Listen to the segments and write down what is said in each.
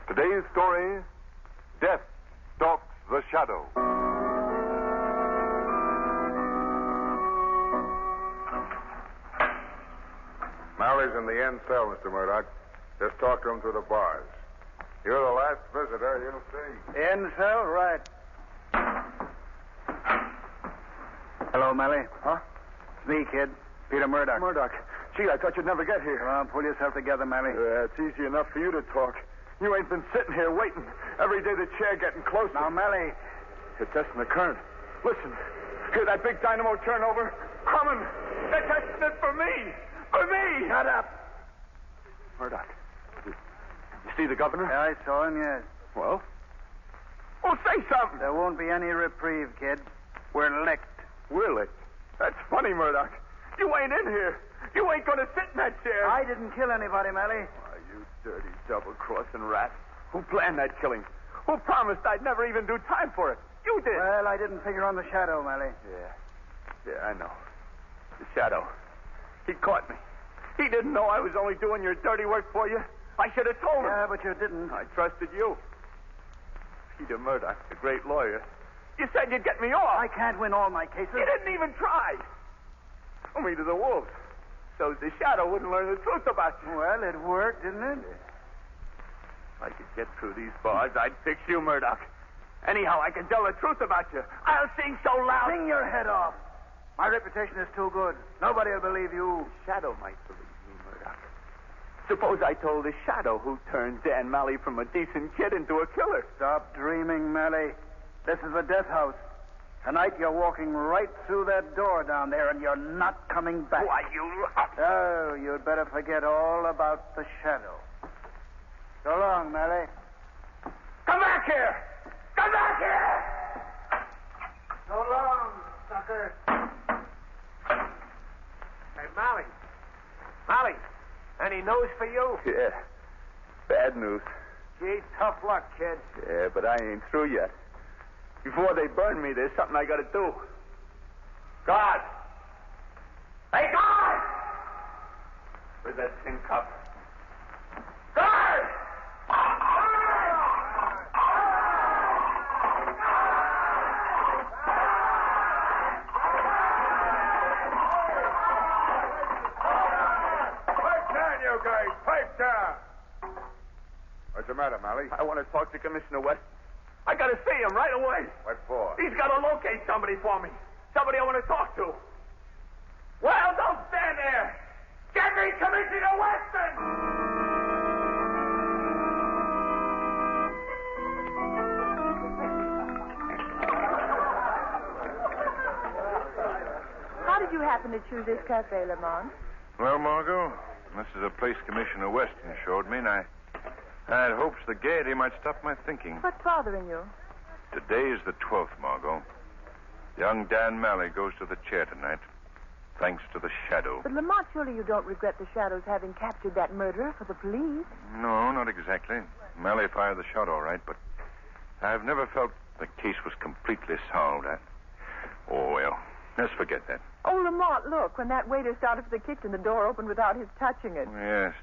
Today's story, Death Stalks the Shadow. Mally's in the end cell, Mr. Murdoch. Just talk to him through the bars. You're the last visitor, you'll see. In cell, right. Hello, Mally. Huh? It's me, kid. Peter Murdoch. Murdoch. Gee, I thought you'd never get here. Come on, pull yourself together, Mally. It's easy enough for you to talk. You ain't been sitting here waiting. Every day the chair getting closer. Now, Mally. They're testing the current. Listen. Hear that big dynamo turnover? Coming. They're testing it for me. For me. Shut up. Murdoch. You see the governor? Yeah, I saw him, yes. Well? Well, say something. There won't be any reprieve, kid. We're licked. We're licked. That's funny, Murdoch. You ain't in here. You ain't going to sit in that chair. I didn't kill anybody, Mally. Oh, you dirty double-crossing rat. Who planned that killing? Who promised I'd never even do time for it? You did. Well, I didn't figure on the shadow, Mally. Yeah, I know. The shadow. He caught me. He didn't know I was only doing your dirty work for you. I should have told him. Yeah, but you didn't. I trusted you. Peter Murdoch, the great lawyer. You said you'd get me off. I can't win all my cases. You didn't even try. Throw me to the wolves. So the shadow wouldn't learn the truth about you. Well, it worked, didn't it? If I could get through these bars, I'd fix you, Murdoch. Anyhow, I can tell the truth about you. I'll sing so loud. Sing your head off. My reputation is too good. Nobody will believe you. The shadow might believe me, Murdoch. Suppose I told the shadow who turned Dan Malley from a decent kid into a killer. Stop dreaming, Mally. This is the death house. Tonight you're walking right through that door down there, and you're not coming back. Why, you... Oh, you'd better forget all about the shadow. So long, Mally. Come back here! Come back here! So long, sucker. Hey, Mally. Mally, any news for you? Yeah. Bad news. Gee, tough luck, kid. Yeah, but I ain't through yet. Before they burn me, there's something I gotta do. Guard! Hey, guard! Where's that tin cup? Guard! Pipe down, you guys! Pipe down! What's the matter, Mally? I want to talk to Commissioner West. I gotta see him right away. What for? He's got to locate somebody for me. Somebody I want to talk to. Well, don't stand there. Get me Commissioner Weston! How did you happen to choose this cafe, Lamont? Well, Margot, this is a place Commissioner Weston showed me, and I had hopes the gaiety might stop my thinking. What's bothering you? Today is the 12th, Margot. Young Dan Malley goes to the chair tonight, thanks to the shadow. But, Lamont, surely you don't regret the shadows having captured that murderer for the police? No, not exactly. Malley fired the shot all right, but I've never felt the case was completely solved. Oh, well, let's forget that. Oh, Lamont, look. When that waiter started for the kitchen, the door opened without his touching it. Yes.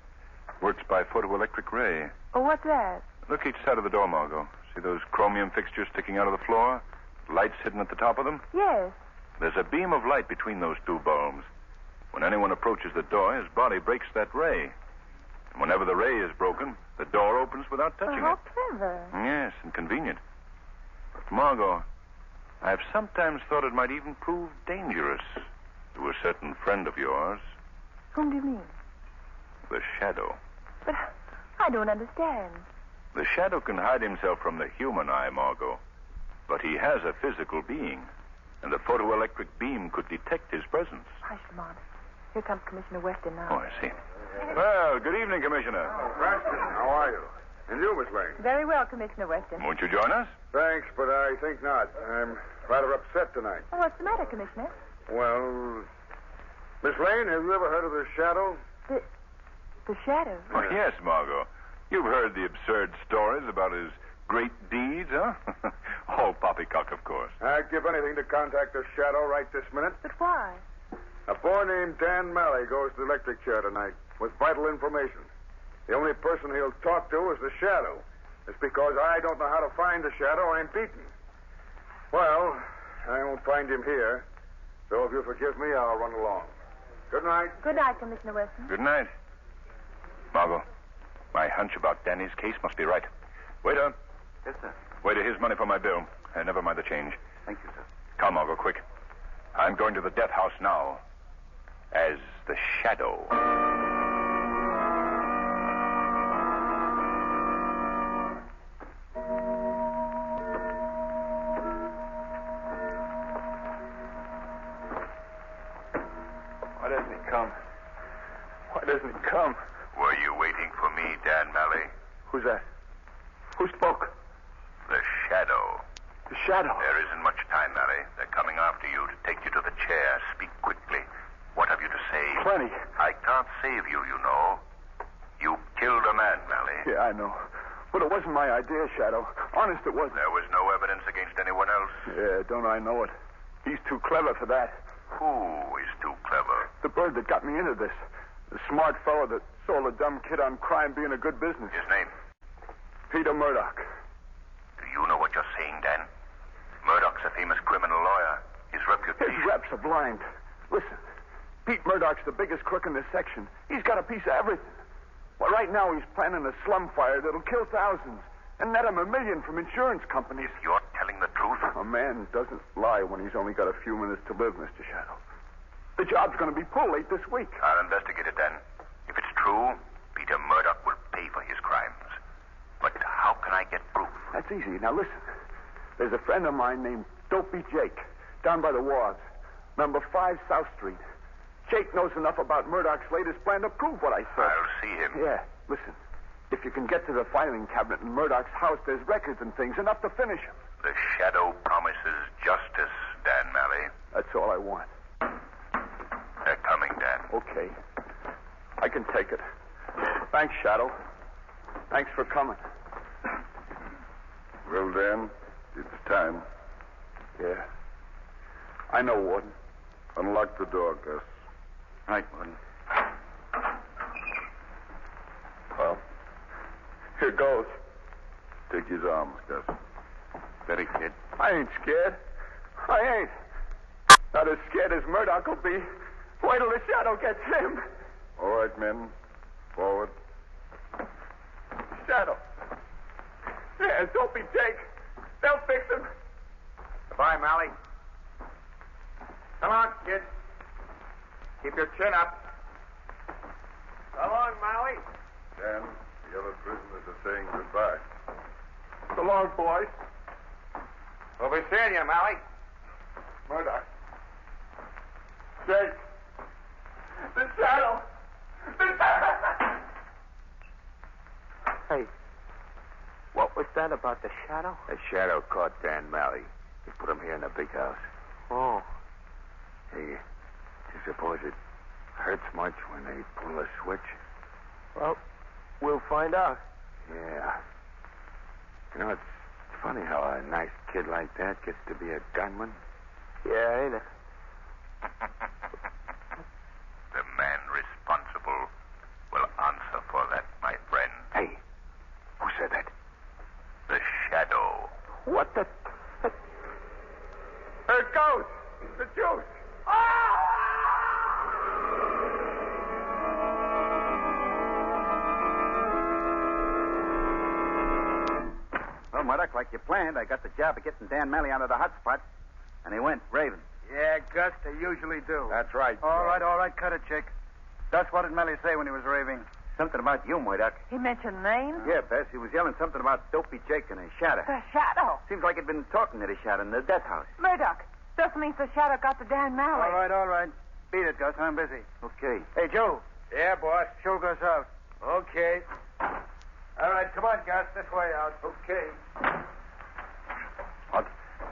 Works by photoelectric ray. Oh, what's that? Look each side of the door, Margot. See those chromium fixtures sticking out of the floor? Lights hidden at the top of them? Yes. There's a beam of light between those two bulbs. When anyone approaches the door, his body breaks that ray. And whenever the ray is broken, the door opens without touching How it. clever. Yes, and convenient. But, Margot, I've sometimes thought it might even prove dangerous to a certain friend of yours, Whom do you mean? the Shadow. But I don't understand. The Shadow can hide himself from the human eye, Margot. But he has a physical being, and the photoelectric beam could detect his presence. Hush, Lamont. Here comes Commissioner Weston now. Oh, I see. Well, good evening, Commissioner. Weston, how are you? And you, Miss Lane? Very well, Commissioner Weston. Won't you join us? Thanks, but I think not. I'm rather upset tonight. Oh, what's the matter, Commissioner? Well, Miss Lane, have you ever heard of the Shadow? The shadow. Oh, yes, Margot. You've heard the absurd stories about his great deeds, huh? All poppycock, of course. I'd give anything to contact the Shadow right this minute. But why? A boy named Dan Malley goes to the electric chair tonight with vital information. The only person he'll talk to is the Shadow. It's because I don't know how to find the Shadow I'm beaten. Well, I won't find him here. So if you forgive me, I'll run along. Good night. Good night, Commissioner Weston. Good night. Margot, my hunch about Danny's case must be right. Waiter. Yes, sir. Waiter, here's money for my bill. Never mind the change. Thank you, sir. Come, Margot, quick. I'm going to the death house now as the Shadow. Why doesn't he come? Why doesn't he come? Were you waiting for me, Dan Malley? Who's that? Who spoke? The Shadow. The Shadow. There isn't much time, Malley. They're coming after you to take you to the chair. Speak quickly. What have you to say? Plenty. I can't save you, you know. You killed a man, Malley. Yeah, I know. But it wasn't my idea, Shadow. Honest, it wasn't. There was no evidence against anyone else. Yeah, don't I know it? He's too clever for that. Who is too clever? The bird that got me into this. The smart fellow that sold a dumb kid on crime being a good business. His name? Peter Murdoch. Do you know what you're saying, Dan? Murdoch's a famous criminal lawyer. His reputation... His reps are blind. Listen, Pete Murdoch's the biggest crook in this section. He's got a piece of everything. Well, right now he's planning a slum fire that'll kill thousands and net him $1 million from insurance companies. You're telling the truth? A man doesn't lie when he's only got a few minutes to live, Mr. Shadow. The job's going to be pulled late this week. I'll investigate it then. If it's true, Peter Murdoch will pay for his crimes. But how can I get proof? That's easy. Now, listen. There's a friend of mine named Dopey Jake down by the wharves. Number 5 South Street. Jake knows enough about Murdoch's latest plan to prove what I said. I'll see him. Yeah, listen. If you can get to the filing cabinet in Murdoch's house, there's records and things, enough to finish him. The Shadow promises justice, Dan Malley. That's all I want. They're coming, Dan. Okay. I can take it. Thanks, Shadow. Thanks for coming. Well, Dan, it's time. Yeah. I know, Warden. Unlock the door, Gus. Right, Warden. Well, here goes. Take his arms, Gus. Steady, kid. I ain't scared. I ain't. Not as scared as Murdoch will be. Wait till the Shadow gets him. All right, men. Forward. Shadow. Yeah, don't be Jake. They'll fix him. Goodbye, Malley. Come on, kid. Keep your chin up. So long, Malley. Dan, the other prisoners are saying goodbye. So long, boys. We'll be seeing you, Malley. Murdoch. Jake. The Shadow. The Shadow. Hey, what was that about the Shadow? The Shadow caught Dan Malley. He put him here in the big house. Oh. Hey, do you suppose it hurts much when they pull a switch? Well, we'll find out. Yeah. You know, it's funny how a nice kid like that gets to be a gunman. Yeah, ain't it? The man responsible will answer for that, my friend. Hey, who said that? The Shadow. What the... There it goes. The juice. Well, Murdoch, like you planned, I got the job of getting Dan Malley out of the hot spot, and he went raving. Yeah, Gus, they usually do. That's right. All right, cut it, Chick. Gus, what did Malley say when he was raving? Something about you, Murdoch. He mentioned names? Yeah, Bess, he was yelling something about Dopey Jake and his Shadow. The Shadow. Seems like he'd been talking to the Shadow in the death house. Murdoch. Just means the Shadow got the Dan Malley. All right. Beat it, Gus. I'm busy. Okay. Hey, Joe. Yeah, boss. Show Gus out. Okay. All right, come on, Gus. This way out. Okay. What?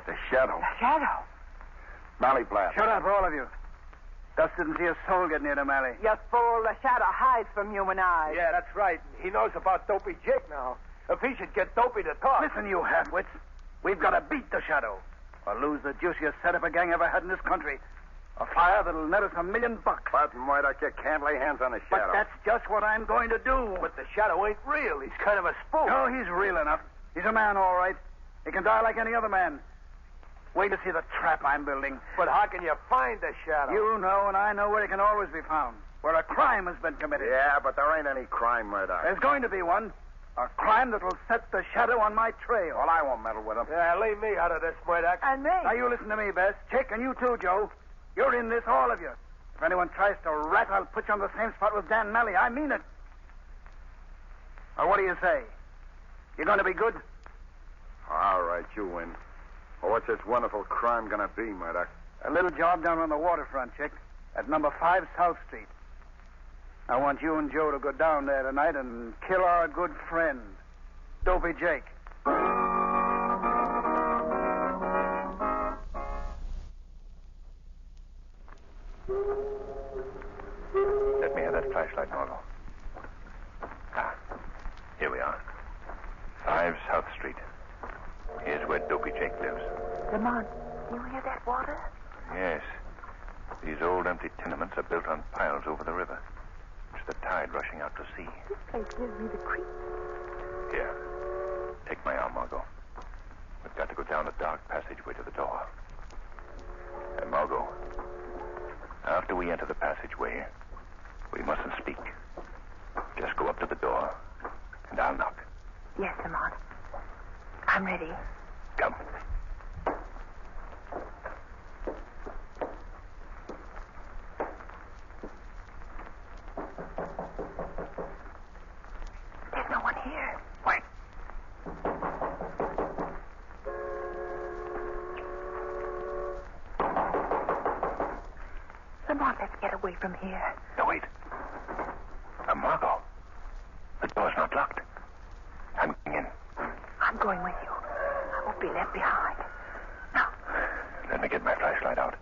The Shadow. The Shadow. Malley blast. Shut up, all of you. Gus didn't see a soul get near to Malley. You fool. The Shadow hides from human eyes. Yeah, that's right. He knows about Dopey Jake now. If he should get Dopey to talk... Listen, you half-wits. We've got to beat the Shadow or lose the juiciest setup a gang ever had in this country. A fire that'll net us $1 million. But, Murdoch, you can't lay hands on the But shadow. that's just what I'm going to do. But the shadow ain't real. He's kind of a spook. No, he's real enough. He's a man, all right. He can die like any other man. Wait to see the trap I'm building. But how can you find the shadow? You know, and I know where he can always be found. Where a crime has been committed. Yeah, but there ain't any crime, Murdoch. There's going to be one. A crime that'll set the shadow on my trail. Well, I won't meddle with him. Yeah, leave me out of this, Murdoch. And me. Now, you listen to me, Bess. Chick, and you too, Joe. You're in this, all of you. If anyone tries to rat, I'll put you on the same spot with Dan Malley. I mean it. Now, what do you say? You going to be good? All right, you win. Well, what's this wonderful crime going to be, Murdoch? A little job down on the waterfront, Chick. At number 5 South Street. I want you and Joe to go down there tonight and kill our good friend, Dopey Jake. Let me have that flashlight, Margot. Here we are. 5 South Street. Here's where Dopey Jake lives. Lamont, you hear that water? Yes. These old empty tenements are built on piles over the river. It's the tide rushing out to sea. This place gives me the creeps. Here. Take my arm, Margot. We've got to go down a dark passageway to the door. Margot, after we enter the passageway, we mustn't speak. Just go up to the door, and I'll knock. Yes, Lamont. I'm ready. Come. There's no one here. Wait. Lamont, let's get away from here. No, wait. Margot, the door's not locked. I'm going in. I'm going with you. I won't be left behind. Now. Let me get my flashlight out.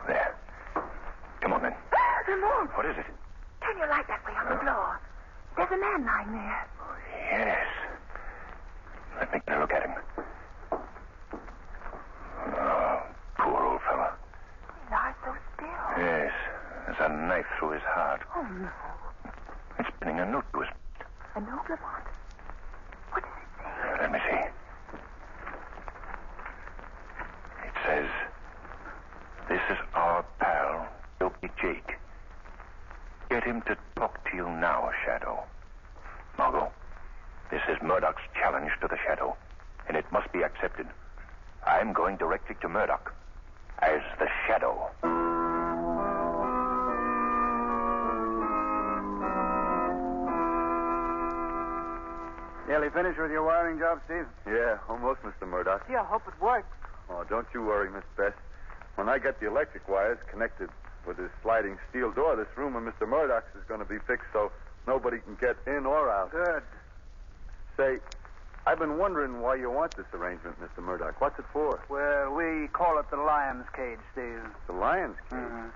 There. Come on, then. Lamont! What is it? Turn your light that way on the floor. There's a man lying there. Yes. Let me get a look at him. Oh, poor old fella. His eyes so still. Yes. There's a knife through his heart. Oh, no. It's pinning a note to his... A note, Lamont? What does it say? Let me see. It says, "This is our pal, Dopey Jake. Get him to talk to you now, Shadow." Margot, this is Murdoch's challenge to the Shadow, and it must be accepted. I'm going directly to Murdoch as the Shadow. Nearly finished with your wiring job, Steve? Yeah, almost, Mr. Murdoch. Gee, I hope it works. Oh, don't you worry, Miss Bess. When I get the electric wires connected with this sliding steel door, this room of Mr. Murdoch's is going to be fixed so nobody can get in or out. Good. Say, I've been wondering why you want this arrangement, Mr. Murdoch. What's it for? Well, we call it the lion's cage, Steve. The lion's cage.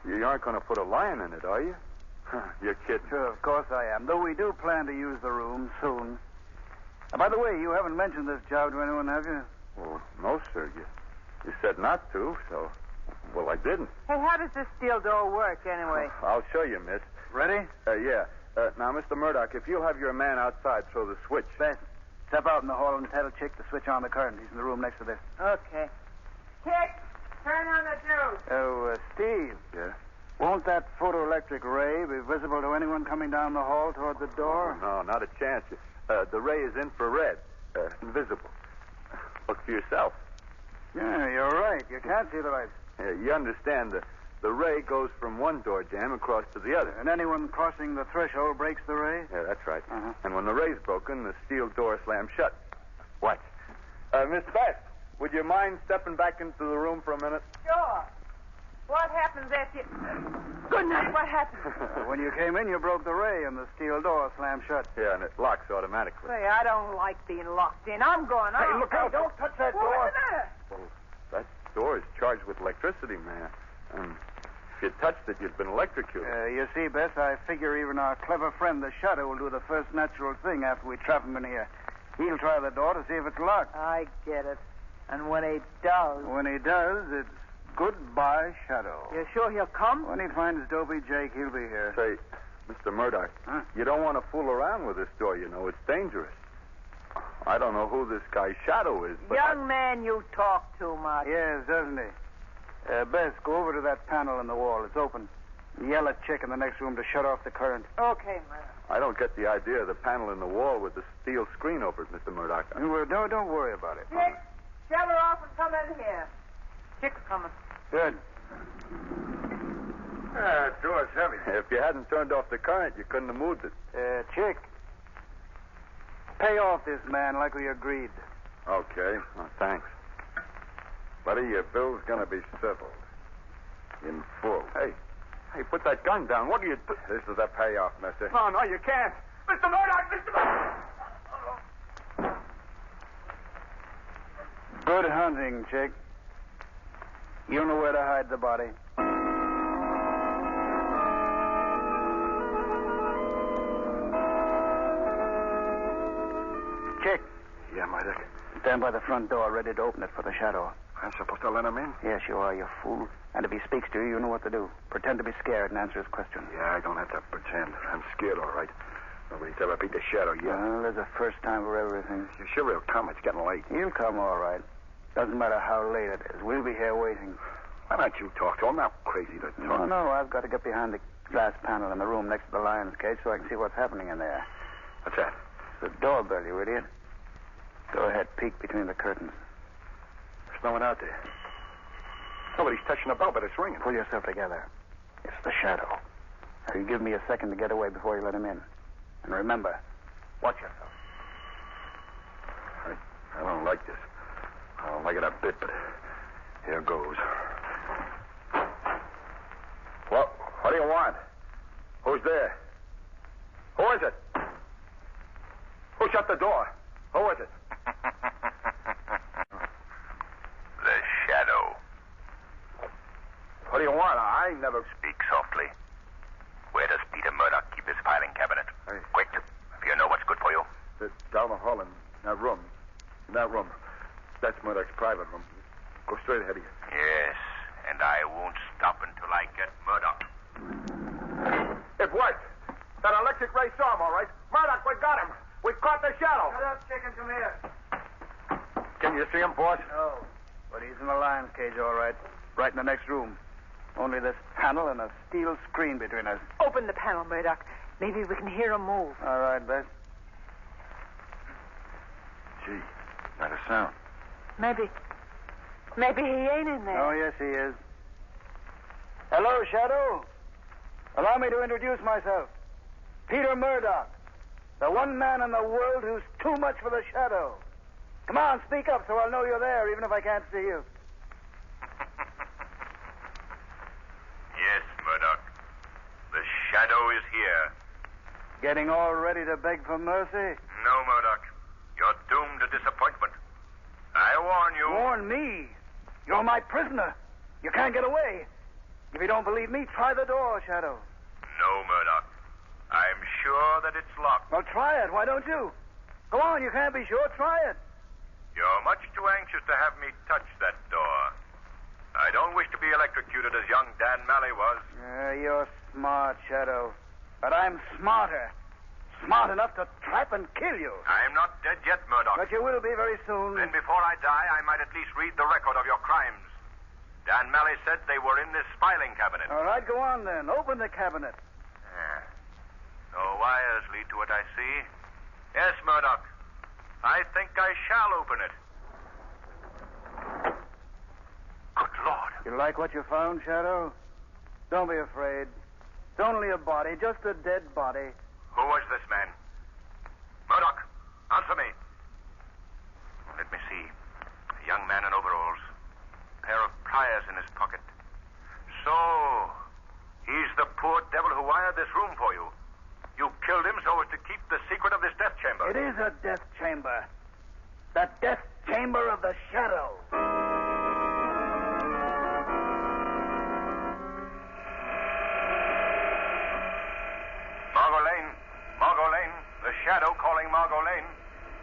You aren't going to put a lion in it, are you? You're kidding. Sure, of course I am. Though we do plan to use the room soon. By the way, you haven't mentioned this job to anyone, have you? Well, no, sir. You said not to, so... Well, I didn't. Hey, how does this steel door work, anyway? I'll show you, miss. Ready? Yeah. Now, Mr. Murdoch, if you'll have your man outside throw the switch. Best. Step out in the hall and tell Chick to switch on the current. He's in the room next to this. Okay. Chick, turn on the juice. Oh, Steve. Yeah? Won't that photoelectric ray be visible to anyone coming down the hall toward the door? No, not a chance. The ray is infrared. Invisible. Look for yourself. Yeah, you're right. You can't see the lights. You understand, the ray goes from one door jamb across to the other. And anyone crossing the threshold breaks the ray? Yeah, that's right. Uh-huh. And when the ray's broken, the steel door slams shut. Watch. Miss Bess, would you mind stepping back into the room for a minute? Sure. What happens after you... Good night. What happened? When you came in, you broke the ray, and the steel door slammed shut. Yeah, and it locks automatically. Say, I don't like being locked in. I'm going out. Hey, look out. Don't touch that door. What's the matter? Well, that door is charged with electricity, man. If you touched it, you'd been electrocuted. You see, Bess, I figure even our clever friend, the Shadow, will do the first natural thing after we trap him in here. He'll try the door to see if it's locked. I get it. And when he does... When he does, it's Goodbye, Shadow. You sure he'll come? When he finds Dopey Jake, he'll be here. Say, Mr. Murdoch, Huh? you don't want to fool around with this door, you know. It's dangerous. I don't know who this guy Shadow is, but... Young man, you talk too much. Yes, doesn't he? Bess, go over to that panel in the wall. It's open. Yell at Chick in the next room to shut off the current. Okay, Murdoch. I don't get the idea of the panel in the wall with the steel screen over it, Mr. Murdoch. Well, don't worry about it. Chick, shut her off and come in here. Chick's coming. Good. The door's heavy. If you hadn't turned off the current, you couldn't have moved it. Chick, pay off this man like we agreed. Okay. Well, thanks. Buddy, your bill's going to be settled. In full. Hey, put that gun down. What are you doing? This is a payoff, mister. No, you can't. Mr. Murdoch, Mr. Murdoch! Good hunting, Chick. You know where to hide the body. Chick. Yeah, Murdoch. Stand by the front door, ready to open it for the Shadow. I'm supposed to let him in? Yes, you are, you fool. And if he speaks to you, you know what to do. Pretend to be scared and answer his question. Yeah, I don't have to pretend. I'm scared, all right. Nobody's ever beat the Shadow yet. Well, there's a first time for everything. You sure he'll come? It's getting late. He'll come all right. Doesn't matter how late it is. We'll be here waiting. Why don't you talk to him? I'm not crazy to talk. No, I've got to get behind the glass panel in the room next to the lion's cage so I can see what's happening in there. What's that? It's the doorbell, you idiot. Go ahead, peek between the curtains. There's no one out there. Nobody's touching the bell, but it's ringing. Pull yourself together. It's the Shadow. Now, you give me a second to get away before you let him in. And remember, watch yourself. I don't like this. I don't like it a bit, but here goes. What do you want? Who's there? Who is it? Who shut the door? Who is it? The Shadow. What do you want? I never... Speak softly. Where does Peter Murdoch keep his filing cabinet? Hey. Quick, if you know what's good for you. Down the hall in that room. In that room. That's Murdoch's private room. Go straight ahead of you. Yes, and I won't stop until I get Murdoch. It worked. That electric ray saw him, all right. Murdoch, we got him. We caught the Shadow. Shut up, Chicken. Come here. Can you see him, boss? No, but he's in the lion's cage, all right. Right in the next room. Only this panel and a steel screen between us. Open the panel, Murdoch. Maybe we can hear him move. All right, Bess. Gee, not a sound. Maybe he ain't in there. Oh, yes, he is. Hello, Shadow. Allow me to introduce myself. Peter Murdoch. The one man in the world who's too much for the Shadow. Come on, speak up so I'll know you're there, even if I can't see you. Yes, Murdoch. The Shadow is here. Getting all ready to beg for mercy? No, Murdoch. You're doomed to disappointment. I warn you. Warn me? You're my prisoner. You can't get away. If you don't believe me, try the door, Shadow. No, Murdoch. I'm sure that it's locked. Well, try it. Why don't you? Go on, you can't be sure. Try it. You're much too anxious to have me touch that door. I don't wish to be electrocuted as young Dan Malley was. You're smart, Shadow. But I'm smarter. Smart enough to trap and kill you. I'm not dead yet, Murdoch. But you will be very soon. Then before I die, I might at least read the record of your crimes. Dan Malley said they were in this filing cabinet. All right, go on then. Open the cabinet. No wires lead to it, I see. Yes, Murdoch. I think I shall open it. Good Lord. You like what you found, Shadow? Don't be afraid. It's only a body, just a dead body. Who was this man? Murdoch, answer me. Let me see. A young man in overalls. A pair of pliers in his pocket. So, he's the poor devil who wired this room for you. You killed him so as to keep the secret of this death chamber. It is a death chamber. The death chamber of the Shadow. Margot Lane. The Shadow calling Margot Lane.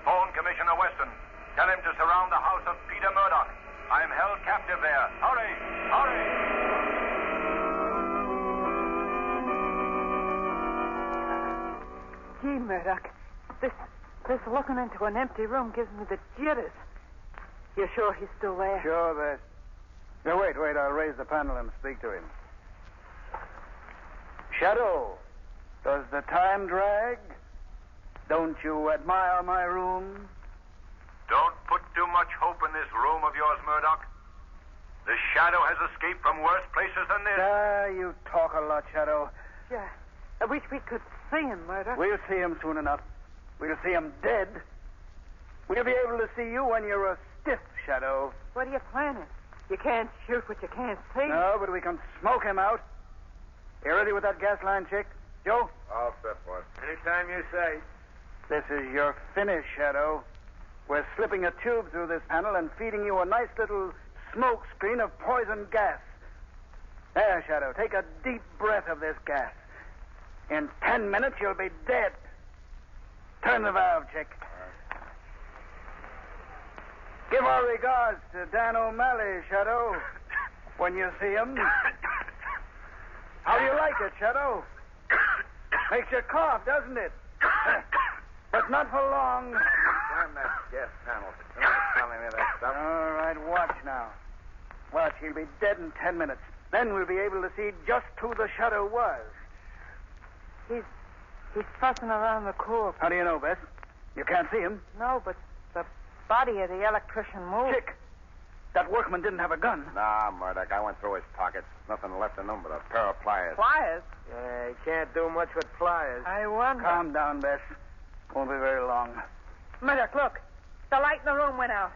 Phone Commissioner Weston. Tell him to surround the house of Peter Murdoch. I'm held captive there. Hurry! Hurry! Gee, Murdoch, this looking into an empty room gives me the jitters. You sure he's still there? Sure, Bess. Now, wait. I'll raise the panel and speak to him. Shadow, does the time drag? Don't you admire my room? Don't put too much hope in this room of yours, Murdoch. The Shadow has escaped from worse places than this. You talk a lot, Shadow. Yeah. I wish we could see him, Murdoch. We'll see him soon enough. We'll see him dead. We'll be able to see you when you're a stiff, Shadow. What are you planning? You can't shoot what you can't see. No, but we can smoke him out. You ready with that gas line, chick? Joe? All set, boss. Anytime you say. This is your finish, Shadow. We're slipping a tube through this panel and feeding you a nice little smoke screen of poison gas. There, Shadow, take a deep breath of this gas. In 10 minutes, you'll be dead. Turn the valve, chick. Give our regards to Dan O'Malley, Shadow, when you see him. How do you like it, Shadow? Makes you cough, doesn't it? But not for long. Slam that gas panel. Don't tell me that stuff. All right, watch now. Watch, he'll be dead in 10 minutes. Then we'll be able to see just who the Shadow was. He's fussing around the corpse. How do you know, Bess? You can't see him. No, but the body of the electrician moved. Chick, that workman didn't have a gun. Nah, Murdoch, I went through his pockets. Nothing left in them but a pair of pliers. Pliers? Yeah, he can't do much with pliers. I wonder. Calm down, Bess. Won't be very long. Murdoch, look. The light in the room went out.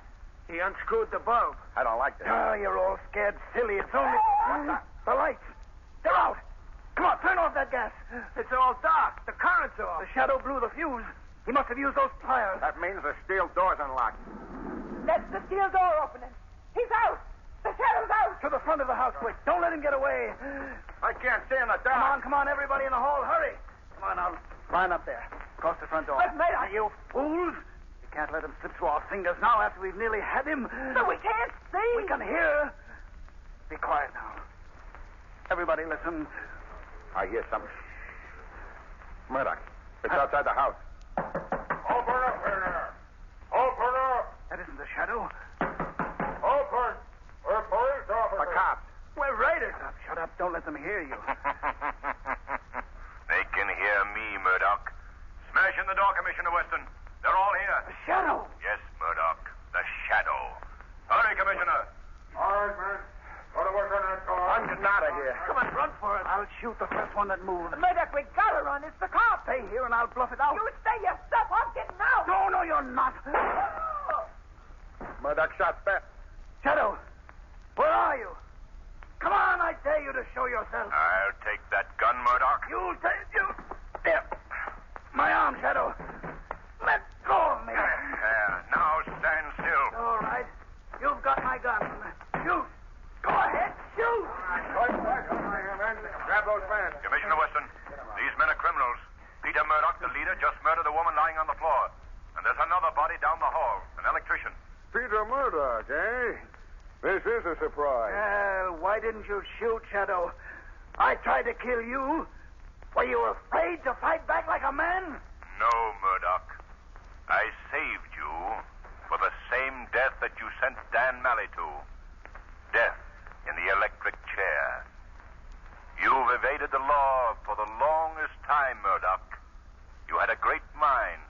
He unscrewed the bulb. I don't like that. Ah, you're all scared silly. It's only... The lights. They're out. Come on, turn off that gas. It's all dark. The current's off. The Shadow blew the fuse. He must have used those pliers. That means the steel door's unlocked. That's the steel door opening. He's out. The Shadow's out. To the front of the house, quick. Don't let him get away. I can't see in the dark. Come on, everybody in the hall. Hurry. Come on, now. Line up there. Across the front door. But, Murdoch... Now, you fools. We can't let him slip through our fingers now after we've nearly had him. But we can't see. We can hear. Be quiet now. Everybody listen. I hear something. Murdoch, it's outside the house. Open up in there. Open up. That isn't the Shadow. Open. We're police officers. The cops. We're raiders. Shut up. Don't let them hear you. They can hear me, Murdoch. Smash in the door, Commissioner Weston. They're all here. The Shadow. Yes, Murdoch. The Shadow. Hurry, Commissioner. All right, man. Go to work on that door. I'm getting out of here. Come on, run for it. I'll shoot the first one that moves. Murdoch, we gotta run. It's the cops. Stay here and I'll bluff it out. You stay your stuff. I'm getting out. No, you're not. Murdoch shot Beth. Shadow, where are you? Come on, I dare you to show yourself. I'll take that gun, Murdoch. You'll take you. There. My arm, Shadow. Let go of me. There. Now stand still. All right. You've got my gun. Shoot. Go ahead. Shoot. Grab those men. Commissioner Weston, these men are criminals. Peter Murdoch, the leader, just murdered a woman lying on the floor. And there's another body down the hall, an electrician. Peter Murdoch, eh? This is a surprise. Well, why didn't you shoot, Shadow? I tried to kill you. Were you afraid to fight back like a man? No, Murdoch. I saved you for the same death that you sent Dan Malley to. Death in the electric chair. You've evaded the law for the longest time, Murdoch. You had a great mind.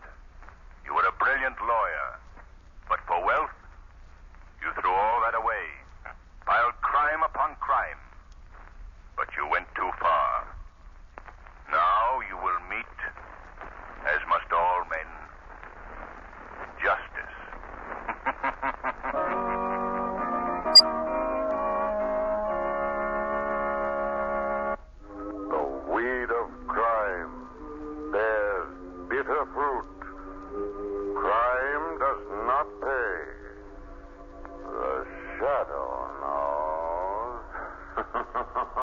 You were a brilliant lawyer.